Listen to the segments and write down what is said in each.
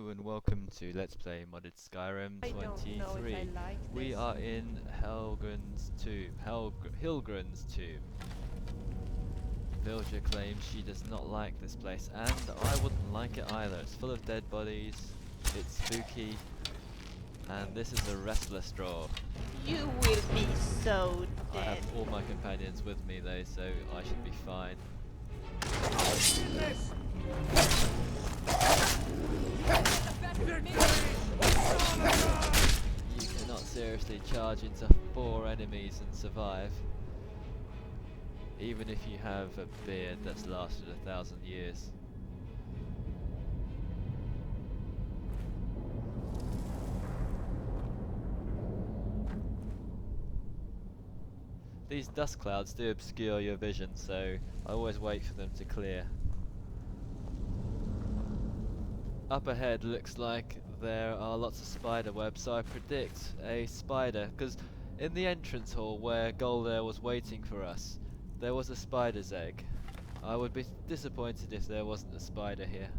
Hello and welcome to Let's Play Modded Skyrim I don't know if 23. I like We this. are in Hilgrunds tomb. Hilgrunds tomb. Villager claims she does not like this place, and I wouldn't like it either. It's full of dead bodies, it's spooky, and this is a restless draw. You will be so I have dead. all my companions with me though, so I should be fine. You cannot seriously charge into 4 enemies and survive, even if you have a beard that's lasted 1,000 years. These dust clouds do obscure your vision, so I always wait for them to clear. Up ahead looks like there are lots of spider webs, so I predict a spider, because in the entrance hall where Goldair was waiting for us, there was a spider's egg. I would be disappointed if there wasn't a spider here.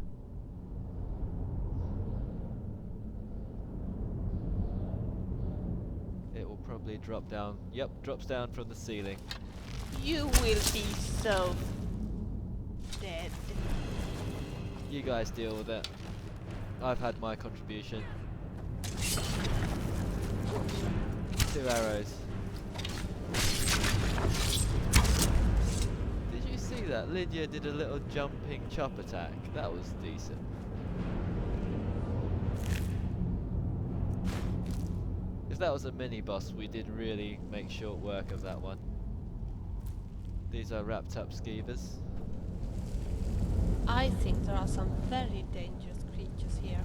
It will probably drop down. Yep, drops down from the ceiling. You will be so dead. You guys deal with it. I've had my contribution. 2 arrows. Did you see that? Lydia did a little jumping chop attack. That was decent. If that was a mini boss, we did really make short work of that one. These are wrapped up skeevers. I think there are some very dangerous creatures here.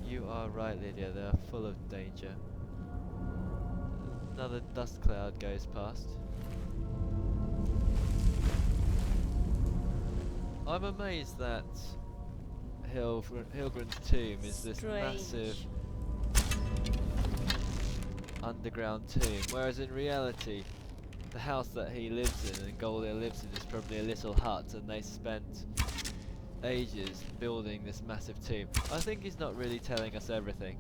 You are right, Lydia, they are full of danger. Another dust cloud goes past. I'm amazed that Hilgrunds tomb is this massive underground tomb, whereas in reality the house that he lives in and Goldair lives in is probably a little hut, and they spent ages building this massive tomb. I think he's not really telling us everything.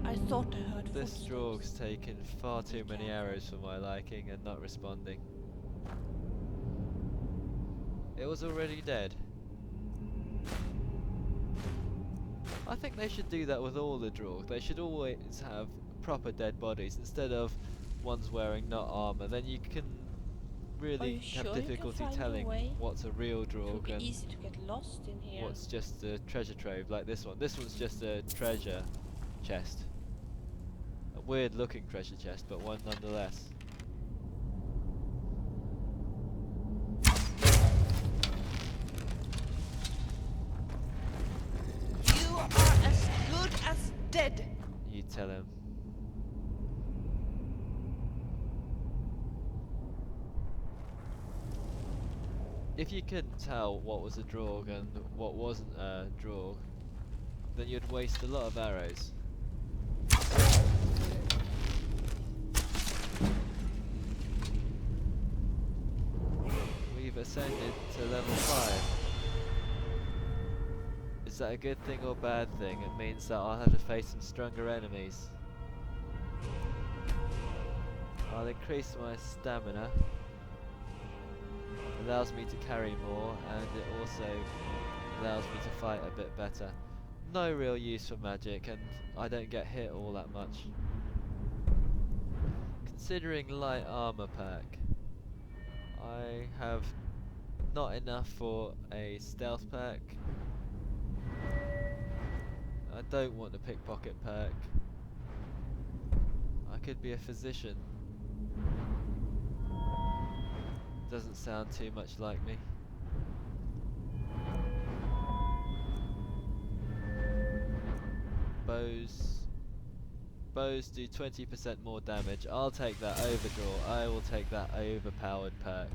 I thought I heard This footsteps. Straug's taken far too many arrows for my liking and not responding. It was already dead. I think they should do that with all the Draug. They should always have proper dead bodies instead of ones wearing not armor. Then you can really have sure you can difficulty find your telling way? what's a real It would Draug be and easy to get lost in here. what's just a treasure trove, like this one. This one's just a treasure chest. A weird looking treasure chest, but one nonetheless. You are as good as dead. You tell him. If you couldn't tell what was a Draug and what wasn't a Draug, then you'd waste a lot of arrows. We've ascended to level 5. Is that a good thing or bad thing? It means that I'll have to face some stronger enemies. I'll increase my stamina. Allows me to carry more, and it also allows me to fight a bit better. No real use for magic, and I don't get hit all that much. Considering light armor pack, I have not enough for a stealth pack. I don't want a pickpocket pack. I could be a physician. Doesn't sound too much like me. Bows do 20% more damage. I'll take that overdraw. I will take that overpowered perk.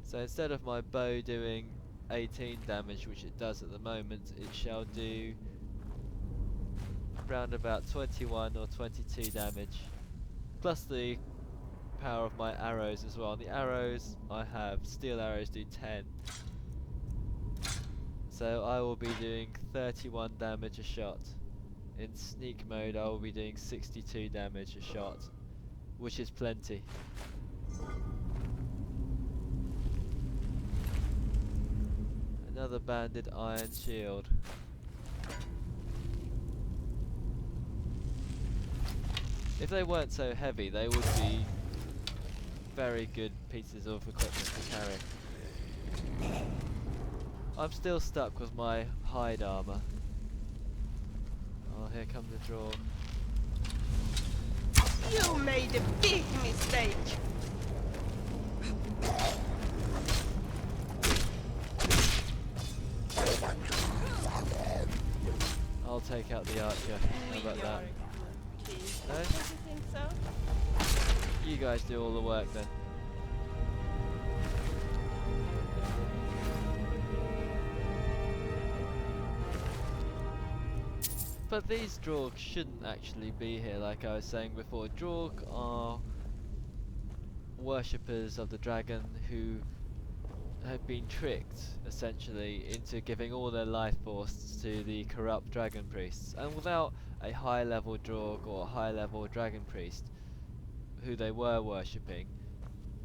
So instead of my bow doing 18 damage, which it does at the moment, it shall do around about 21 or 22 damage. Plus the power of my arrows as well. The arrows I have, steel arrows do 10. So I will be doing 31 damage a shot. In sneak mode I will be doing 62 damage a shot, which is plenty. Another banded iron shield. If they weren't so heavy, they would be very good pieces of equipment to carry. I'm still stuck with my hide armor. Oh, here comes the draw. You made a big mistake. I'll take out the archer. How about that? No? Don't you think so? You guys do all the work then. But these Draug shouldn't actually be here, like I was saying before. Draug are worshippers of the dragon who have been tricked, essentially, into giving all their life force to the corrupt dragon priests. And without a high level Draug or a high level dragon priest, who they were worshipping,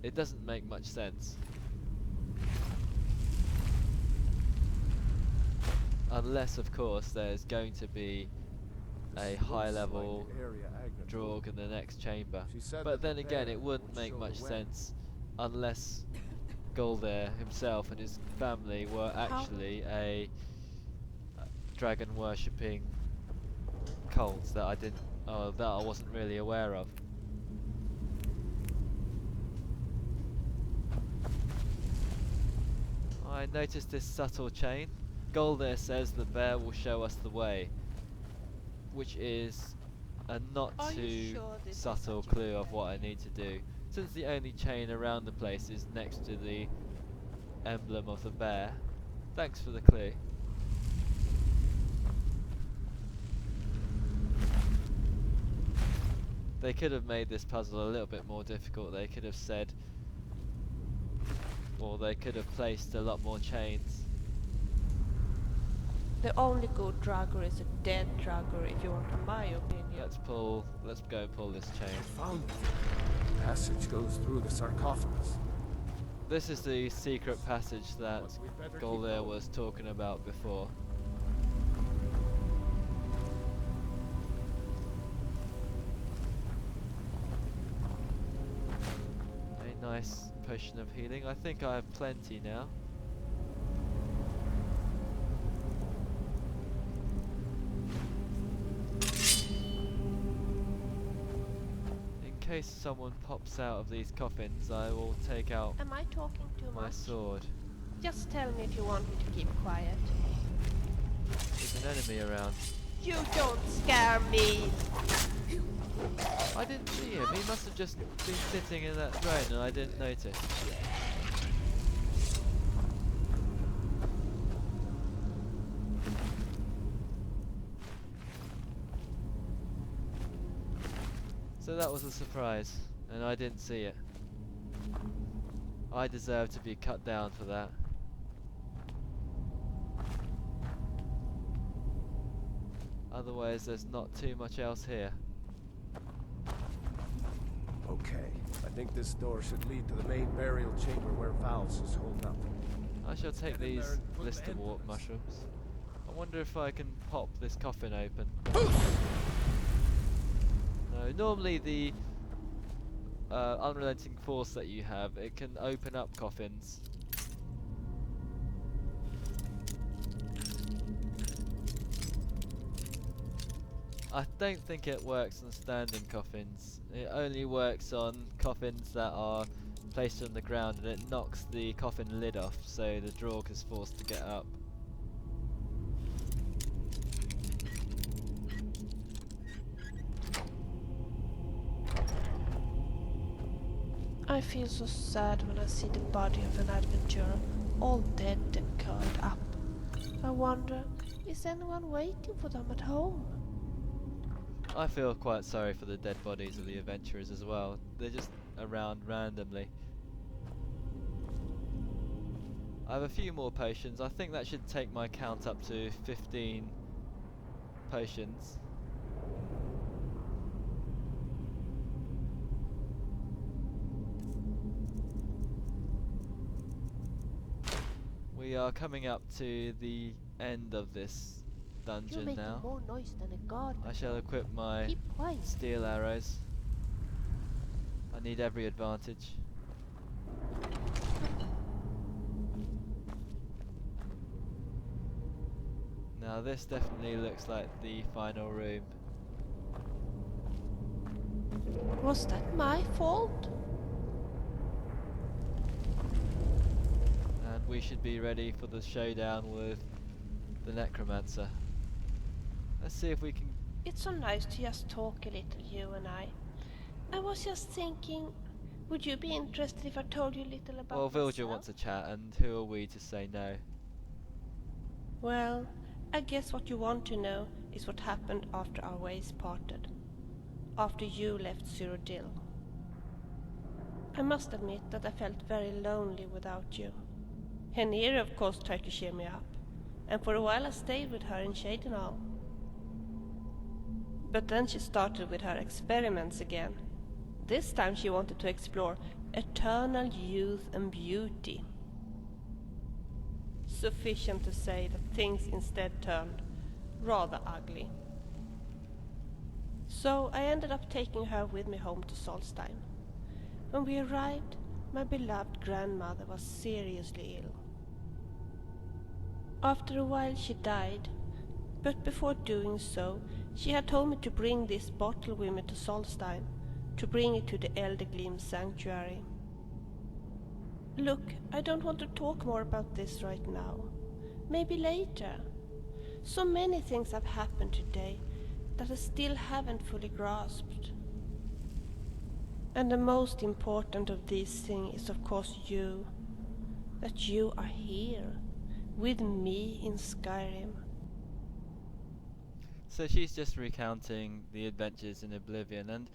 it doesn't make much sense. Unless, of course, there's going to be a high level Draug in the next chamber. But then again, it wouldn't make much sense unless Goldair himself and his family were actually a dragon worshipping cult that I wasn't really aware of. I noticed this subtle chain. Goldair says the bear will show us the way, which is a not too subtle clue of what I need to do, since the only chain around the place is next to the emblem of the bear. Thanks for the clue. They could have made this puzzle a little bit more difficult. They could have said, or they could have placed a lot more chains. The only good drugger is a dead drugger, if you want my opinion. Let's go and pull this chain. Found it. The passage goes through the sarcophagus. This is the secret passage that Goldair was talking about before. A nice potion of healing. I think I have plenty now. In case someone pops out of these coffins, I will take out Am I talking too my much? sword. Just tell me if you want me to keep quiet. There's an enemy around. You don't scare me! I didn't see him. He must have just been sitting in that throne and I didn't notice. So that was a surprise, and I didn't see it. I deserve to be cut down for that. Otherwise there's not too much else here. Okay, I think this door should lead to the main burial chamber where Vals is holed up. I shall take these Listerwort mushrooms. I wonder if I can pop this coffin open. No, normally the unrelenting force that you have, it can open up coffins. I don't think it works on standing coffins. It only works on coffins that are placed on the ground, and it knocks the coffin lid off, so the Draug is forced to get up. I feel so sad when I see the body of an adventurer, all dead and curled up. I wonder, is anyone waiting for them at home? I feel quite sorry for the dead bodies of the adventurers as well. They're just around randomly. I have a few more potions. I think that should take my count up to 15 potions. We are coming up to the end of this dungeon You're making now. more noise than a guard. I shall equip my Keep quiet. steel arrows. I need every advantage. Now this definitely looks like the final room. Was that my fault? And we should be ready for the showdown with the necromancer. Let's see if we can... It's so nice to just talk a little, you and I. I was just thinking, would you be interested if I told you a little about Well, Villager myself? wants to chat, and who are we to say no? Well, I guess what you want to know is what happened after our ways parted. After you left Cyrodiil. I must admit that I felt very lonely without you. Henrietta of course tried to cheer me up, and for a while I stayed with her in Shadenal. But then she started with her experiments again. This time she wanted to explore eternal youth and beauty. Sufficient to say that things instead turned rather ugly. So I ended up taking her with me home to Solstein. When we arrived, my beloved grandmother was seriously ill. After a while she died, but before doing so, she had told me to bring this bottle with me to Solstein, to bring it to the Eldergleam sanctuary. Look, I don't want to talk more about this right now. Maybe later. So many things have happened today that I still haven't fully grasped. And the most important of these things is of course you. That you are here, with me in Skyrim. So she's just recounting the adventures in Oblivion, and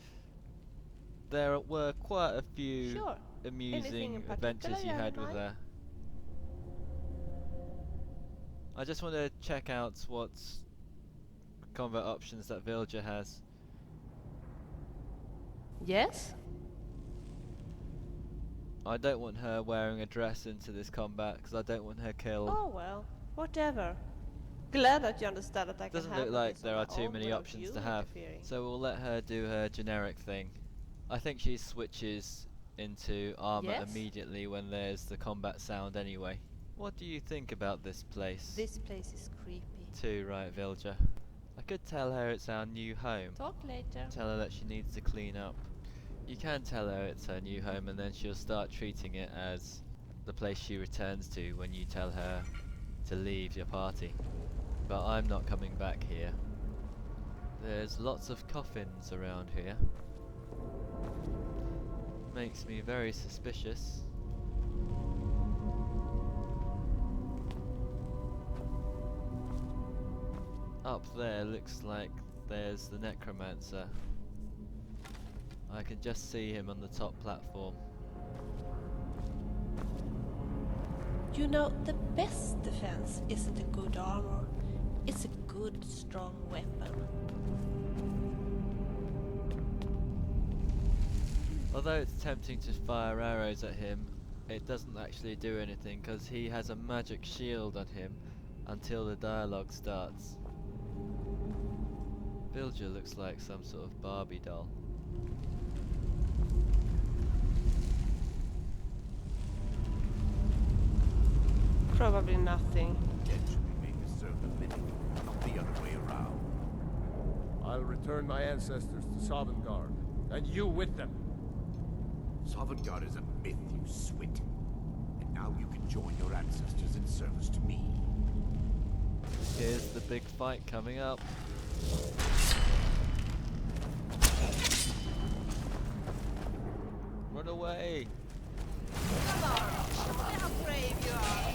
there were quite a few Sure. Anything amusing in adventures particular you you have had in with mind? her. I just want to check out what combat options that Villager has. Yes? I don't want her wearing a dress into this combat because I don't want her killed. Oh well, whatever. Glad that you understand that I can Doesn't look handle like this there on are my too own many without options you to have, interfering. so we'll let her do her generic thing. I think she switches into armor Yes? immediately when there's the combat sound anyway. What do you think about this place? This place is creepy. Too right, Villager. I could tell her it's our new home. Talk later. Tell her that she needs to clean up. You can tell her it's her new home and then she'll start treating it as the place she returns to when you tell her to leave your party. But I'm not coming back here. There's lots of coffins around here. Makes me very suspicious. Up there looks like there's the necromancer. I can just see him on the top platform. You know, the best defense isn't a good armor. It's a good, strong weapon. Although it's tempting to fire arrows at him, it doesn't actually do anything because he has a magic shield on him until the dialogue starts. Villager looks like some sort of Barbie doll. Probably nothing. Dead should be made to serve the living, not the other way around. I'll return my ancestors to Sovngarde, and you with them. Sovngarde is a myth, you swit. And now you can join your ancestors in service to me. Here's the big fight coming up. Run away! Come on! Look how brave you are!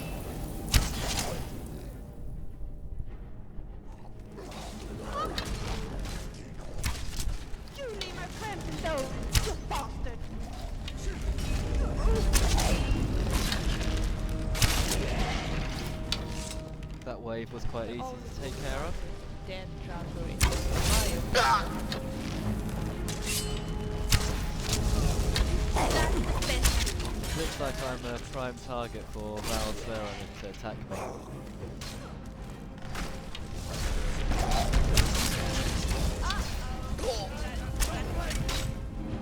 You leave my friends alone, you bastard! wave was quite easy to take care of. Dead traveler in fire. That's the best. Looks like I'm a prime target for Vals Veran to attack me.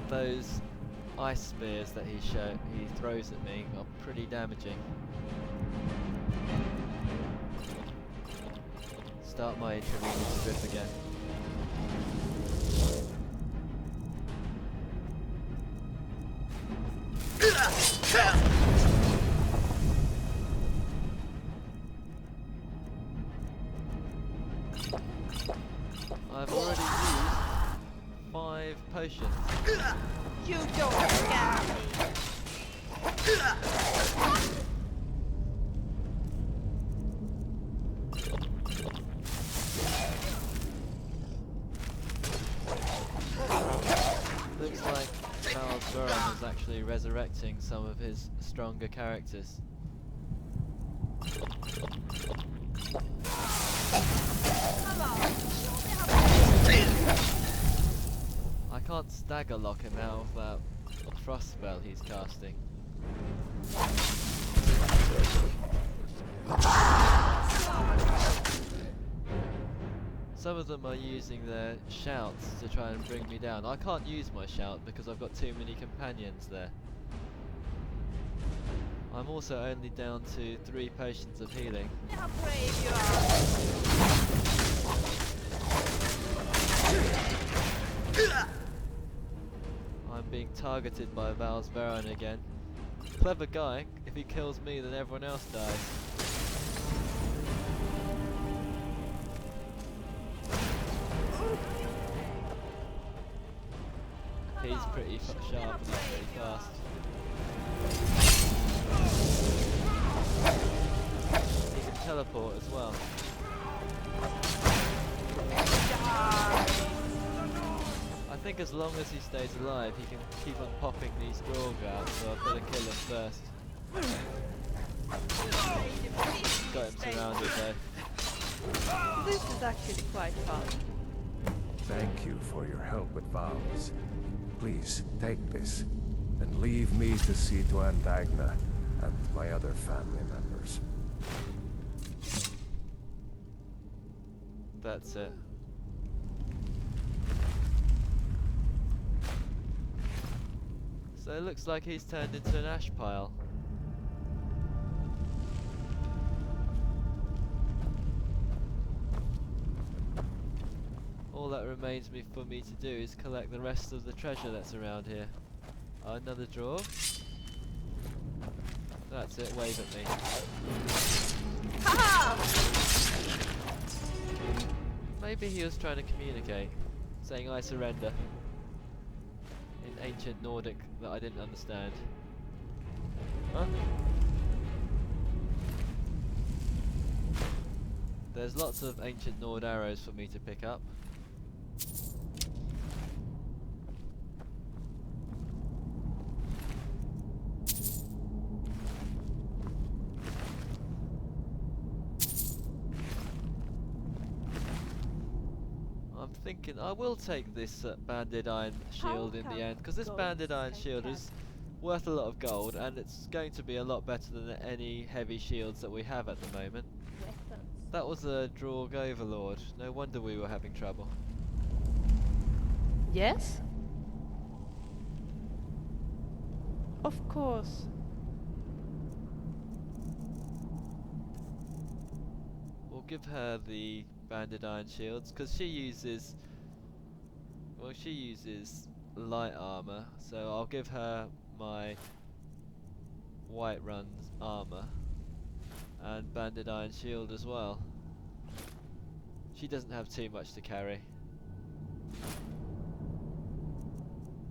Those ice spears that he throws at me are pretty damaging. Start my intravenous drip again. I've already used 5 potions. You don't scare me. Looks like Vals Veran is actually resurrecting some of his stronger characters. Come on. I can't stagger lock him out of that frost spell he's casting. Some of them are using their shouts to try and bring me down. I can't use my shout because I've got too many companions there. I'm also only down to 3 potions of healing. How brave you are. I'm being targeted by Vals Veran again. Clever guy. If he kills me, then everyone else dies. He's pretty sharp and he's pretty fast. He can teleport as well. I think as long as he stays alive, he can keep on popping these dwarves out, so I've got to kill him first. Got him surrounded though. This is actually quite fun. Thank you for your help with Vals. Please, take this, and leave me to see to Andagna and my other family members. That's it. So it looks like he's turned into an ash pile. All that remains for me to do is collect the rest of the treasure that's around here. Another drawer. That's it, wave at me. Maybe he was trying to communicate, saying I surrender. In ancient Nordic that I didn't understand. Huh? There's lots of ancient Nord arrows for me to pick up. I'm thinking I will take this banded iron shield in the end, because this banded iron shield is worth a lot of gold, and it's going to be a lot better than any heavy shields that we have at the moment. That was a Draug Overlord. No wonder we were having trouble. Yes? Of course. We'll give her the banded iron shields, because she uses... well, she uses light armor, so I'll give her my Whiterun's armor and banded iron shield as well. She doesn't have too much to carry.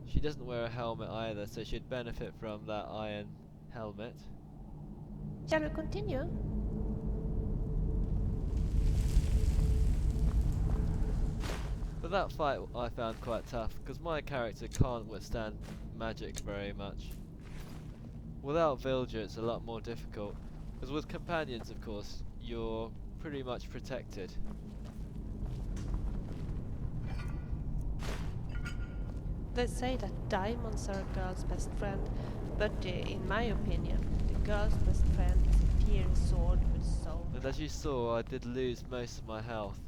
She doesn't wear a helmet either, so she'd benefit from that iron helmet. Shall we continue? But that fight I found quite tough, because my character can't withstand magic very much. Without Vilger it's a lot more difficult, because with companions of course you're pretty much protected. They say that diamonds are a girl's best friend, but in my opinion, the girl's best friend is a fiery sword with soul. And as you saw, I did lose most of my health.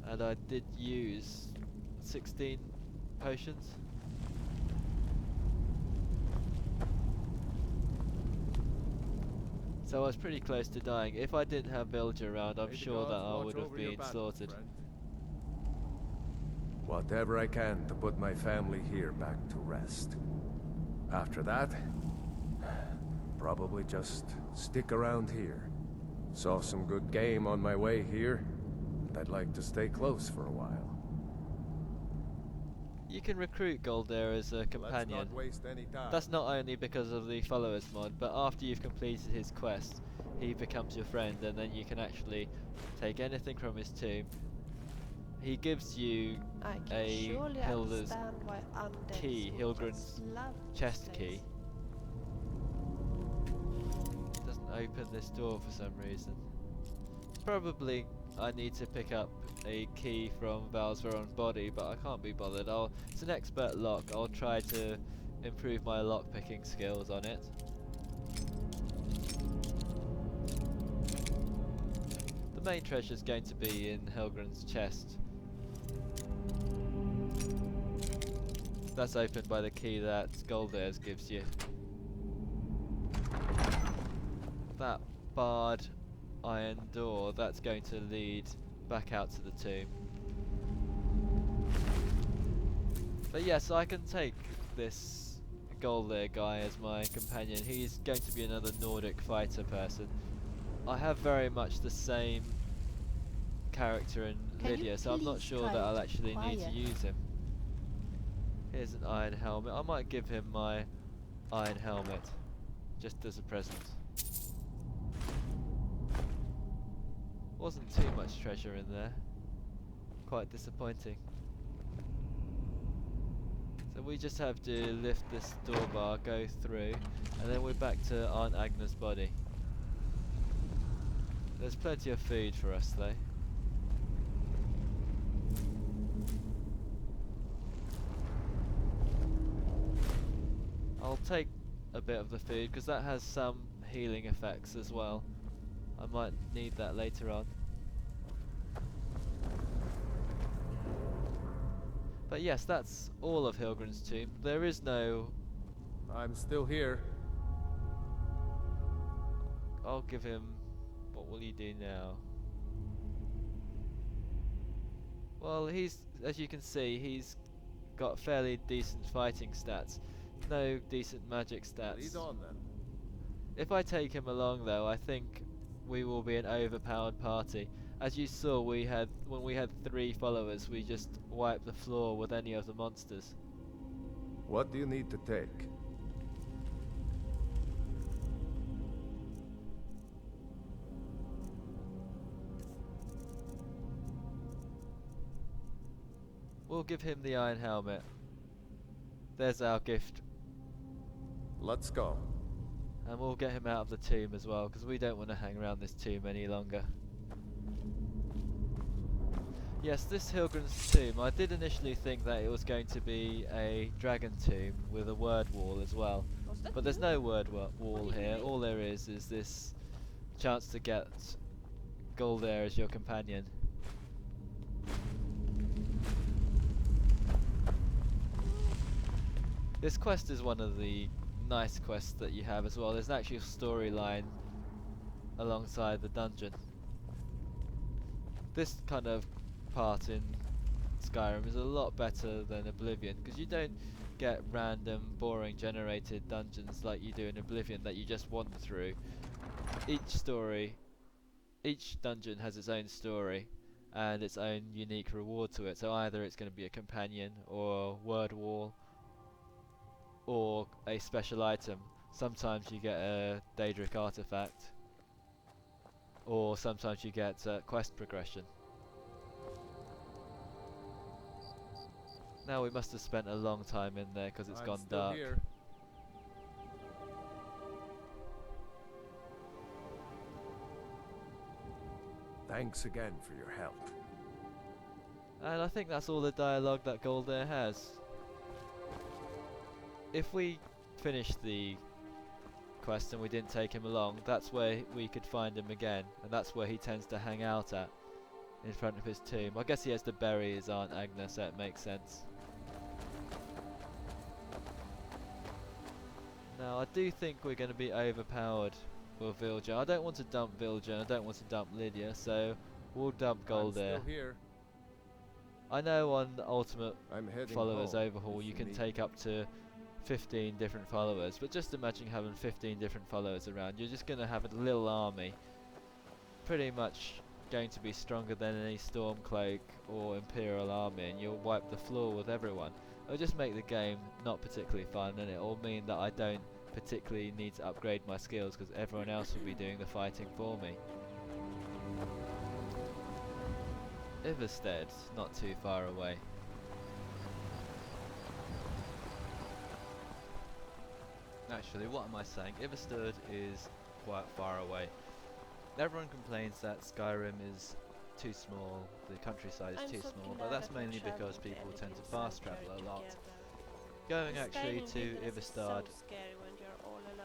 And I did use 16 potions. So I was pretty close to dying. If I didn't have Villager around, I'm sure that I would have been slaughtered. Whatever I can to put my family here back to rest. After that, probably just stick around here. Saw some good game on my way here, and I'd like to stay close for a while. You can recruit Goldair as a companion. Let's not waste any time. That's not only because of the followers mod, but after you've completed his quest, he becomes your friend, and then you can actually take anything from his tomb. He gives you I can a surely Hilda's understand why undead key, soldiers Hilgrunds love this chest place. key. Doesn't open this door for some reason. Probably I need to pick up a key from Vals Veran's body, but I can't be bothered. It's an expert lock. I'll try to improve my lock picking skills on it. The main treasure is going to be in Hilgrunds' chest. That's opened by the key that Goldair's gives you. That barred iron door, that's going to lead back out to the tomb. But yes, I can take this Goldair guy as my companion. He's going to be another Nordic fighter person. I have very much the same character in Can you Lydia, so I'm not please sure try that I'll to actually need to quiet? use him. Here's an iron helmet. I might give him my iron helmet just as a present. Wasn't too much treasure in there. Quite disappointing. So we just have to lift this door bar, go through, and then we're back to Aunt Agnes' body. There's plenty of food for us though. I'll take a bit of the food because that has some healing effects as well. I might need that later on. But yes, that's all of Hilgrunds' tomb. There is no... I'm still here. I'll give him... What will he do now? Well, as you can see, he's got fairly decent fighting stats. No decent magic stats. Lead on then. If I take him along though, I think we will be an overpowered party. As you saw, when we had 3 followers, we just wiped the floor with any of the monsters. What do you need to take? We'll give him the iron helmet. There's our gift. Let's go. And we'll get him out of the tomb as well, because we don't want to hang around this tomb any longer. Yes, this Hilgrunds tomb, I did initially think that it was going to be a dragon tomb with a word wall as well. But there's no word wall here. All there is this chance to get Goldair as your companion. This quest is one of the nice quests that you have as well. There's an actual storyline alongside the dungeon. This kind of part in Skyrim is a lot better than Oblivion, because you don't get random boring generated dungeons like you do in Oblivion that you just wander through. Each dungeon has its own story and its own unique reward to it, so either it's going to be a companion or a word wall or a special item. Sometimes you get a Daedric artifact, or sometimes you get quest progression. Now we must have spent a long time in there because it's gone dark. Here. Thanks again for your help. And I think that's all the dialogue that Goldair has. If we finished the quest and we didn't take him along, that's where we could find him again, and that's where he tends to hang out at, in front of his tomb. I guess he has to bury his Aunt Agnes, so it makes sense. Now, I do think we're going to be overpowered with Vilja. I don't want to dump Vilja, I don't want to dump Lydia, so we'll dump Goldair. Here. I know on Ultimate I'm heading Followers home, Overhaul if you you can need take up to 15 different followers, but just imagine having 15 different followers around. You're just going to have a little army, pretty much going to be stronger than any Stormcloak or Imperial army, and you'll wipe the floor with everyone. It'll just make the game not particularly fun, and it'll mean that I don't particularly need to upgrade my skills because everyone else will be doing the fighting for me. Iverstead, not too far away. Actually, what am I saying? Iverstead is quite far away. Everyone complains that Skyrim is too small, the countryside is too small, but that's mainly because people tend to fast travel a lot. Going actually to Iverstead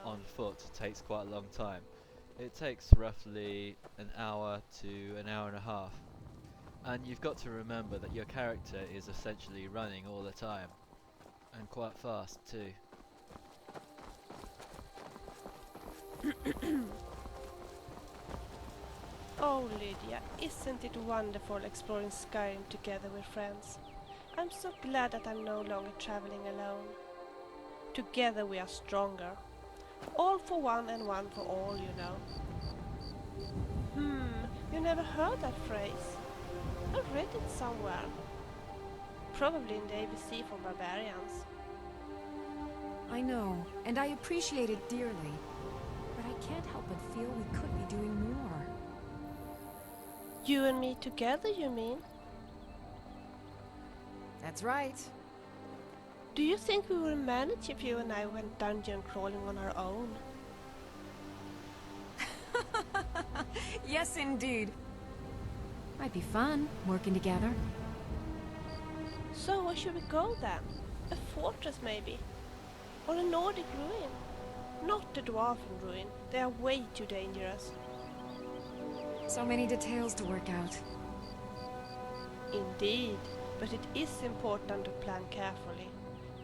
on foot takes quite a long time. It takes roughly an hour to an hour and a half. And you've got to remember that your character is essentially running all the time. And quite fast too. Oh, Lydia, isn't it wonderful exploring Skyrim together with friends? I'm so glad that I'm no longer traveling alone. Together we are stronger. All for one and one for all, you know. You never heard that phrase? I read it somewhere. Probably in the ABC for barbarians. I know, and I appreciate it dearly. But I can't help but feel we could be doing more. You and me together, you mean? That's right. Do you think we will manage if you and I went dungeon crawling on our own? Yes, indeed. Might be fun, working together. So where should we go then? A fortress maybe? Or a Nordic ruin? Not the dwarven ruin, they are way too dangerous. So many details to work out. Indeed, but it is important to plan carefully.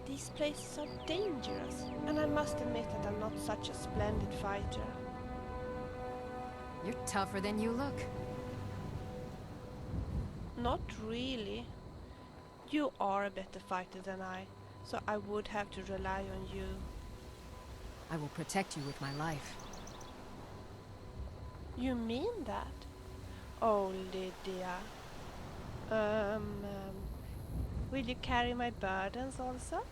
These places are dangerous, and I must admit that I'm not such a splendid fighter. You're tougher than you look. Not really. You are a better fighter than I, so I would have to rely on you. I will protect you with my life. You mean that? Oh, Lydia. Will you carry my burdens also?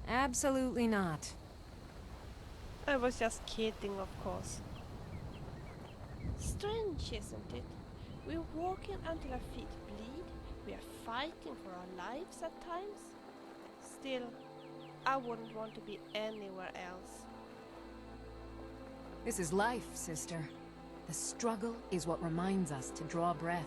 Absolutely not. I was just kidding, of course. Strange, isn't it? We're walking until our feet bleed. We are fighting for our lives at times. Still, I wouldn't want to be anywhere else. This is life, sister. The struggle is what reminds us to draw breath.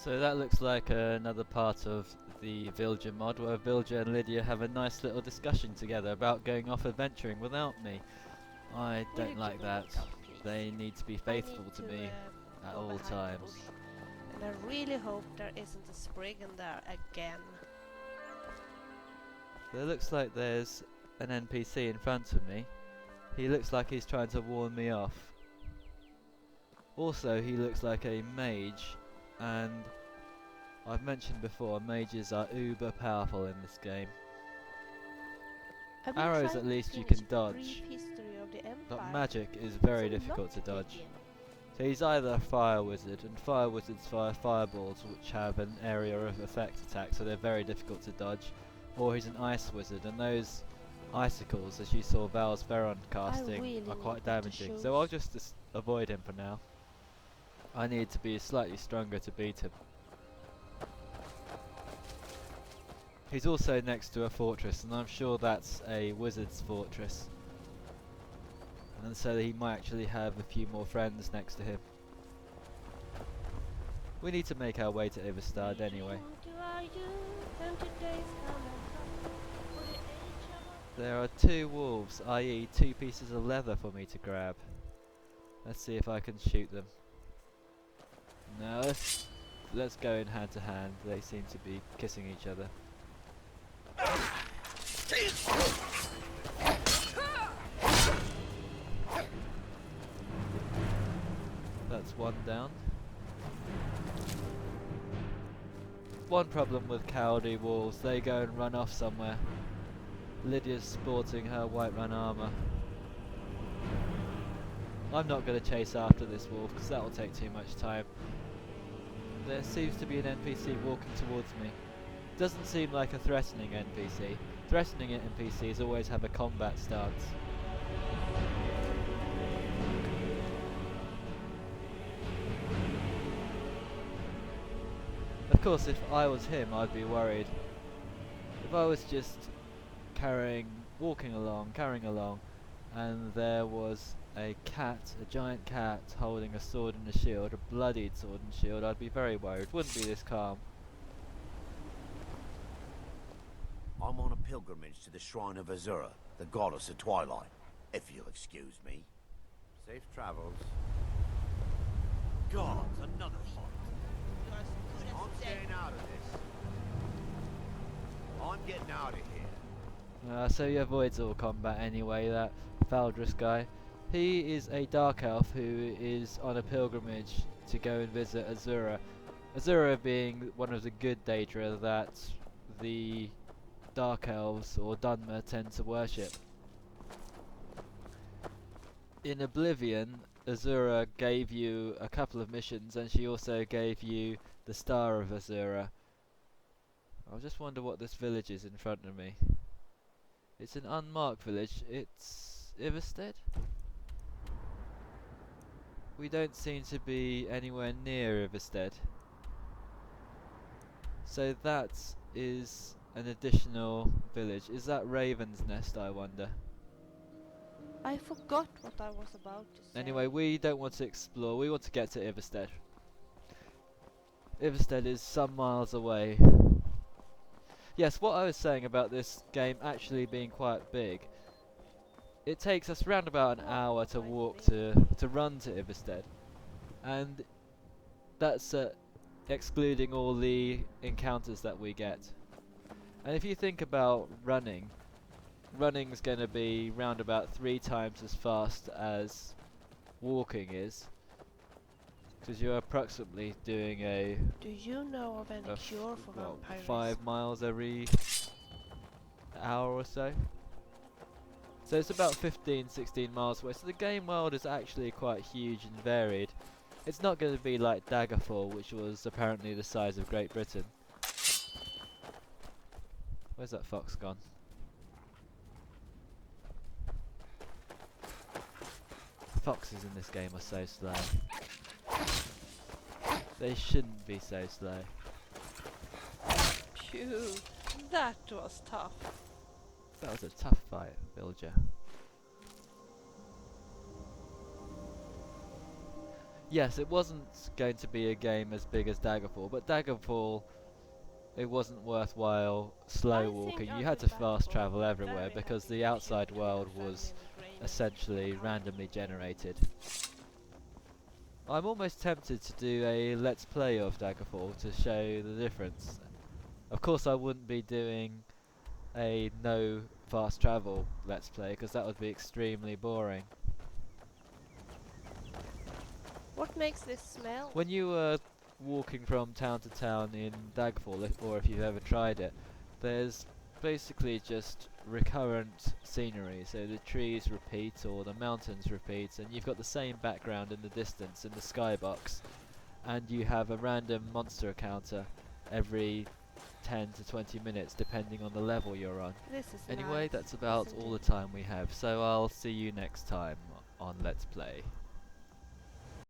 So that looks like another part of the Vilja mod where Vilja and Lydia have a nice little discussion together about going off adventuring without me. I Will you don't like give me that. a cup, please? They need to be I faithful need to me at go all behind the times. bush. And I really hope there isn't a sprig in there again. There looks like there's an NPC in front of me. He looks like he's trying to warn me off. Also, he looks like a mage, and I've mentioned before, mages are uber powerful in this game. I've been Arrows trying at to least you finish can the dodge, brief history of the but Empire. magic is very It's a difficult lot to dodge. dig in. So he's either a fire wizard, and fire wizards fire fireballs which have an area of effect attack, so they're very difficult to dodge, or he's an ice wizard, and those icicles, as you saw Vals Veran casting, really are need quite better damaging. shoes. So I'll just avoid him for now. I need to be slightly stronger to beat him. He's also next to a fortress, and I'm sure that's a wizard's fortress. And so he might actually have a few more friends next to him. We need to make our way to Iverstead anyway. There are 2 wolves, i.e. 2 pieces of leather for me to grab. Let's see if I can shoot them. No, let's go in hand to hand. They seem to be kissing each other. That's 1 down. One problem with cowardly wolves, they go and run off somewhere. Lydia's sporting her white run armour. I'm not going to chase after this wolf because that will take too much time. There seems to be an NPC walking towards me. Doesn't seem like a threatening NPC. Threatening NPCs always have a combat stance. Of course, if I was him, I'd be worried. If I was just carrying along, and there was a giant cat holding a sword and a shield, a bloodied sword and shield, I'd be very worried. Wouldn't be this calm. I'm on a pilgrimage to the shrine of Azura, the goddess of twilight, if you'll excuse me. Safe travels. God, another heart. I'm getting out of this. I'm getting out of here. So he avoids all combat anyway, that Valdris guy. He is a dark elf who is on a pilgrimage to go and visit Azura. Azura being one of the good Daedra that the dark elves or Dunmer tend to worship. In Oblivion, Azura gave you a couple of missions, and she also gave you the Star of Azura. I just wonder what this village is in front of me. It's an unmarked village. It's Iverstead? We don't seem to be anywhere near Iverstead. So that is an additional village. Is that Raven's Nest, I wonder? I forgot what I was about to say. Anyway, we don't want to explore, we want to get to Iverstead. Iverstead is some miles away. Yes, what I was saying about this game actually being quite big. It takes us round about an hour to walk to run to Iverstead. And that's excluding all the encounters that we get. And if you think about running's going to be round about 3 times as fast as walking is. Because you're approximately doing Do you know of any cure for vampires? 5 miles every hour or so. So it's about 15-16 miles away. So the game world is actually quite huge and varied. It's not going to be like Daggerfall, which was apparently the size of Great Britain. Where's that fox gone? Foxes in this game are so slow. They shouldn't be so slow. Phew, that was tough. That was a tough fight, villager. Yes, it wasn't going to be a game as big as Daggerfall, but Daggerfall, it wasn't worthwhile slow walking. You had to fast travel everywhere because the outside world was essentially randomly generated. I'm almost tempted to do a let's play of Daggerfall to show the difference. Of course I wouldn't be doing a no fast travel let's play because that would be extremely boring. What makes this smell? When you were walking from town to town in Daggerfall, or if you've ever tried it, there's basically just recurrent scenery, so the trees repeat or the mountains repeat, and you've got the same background in the distance in the skybox, and you have a random monster encounter every 10 to 20 minutes depending on the level you're on. This is Anyway, nice, that's about isn't all it? the time we have, so I'll see you next time on Let's Play.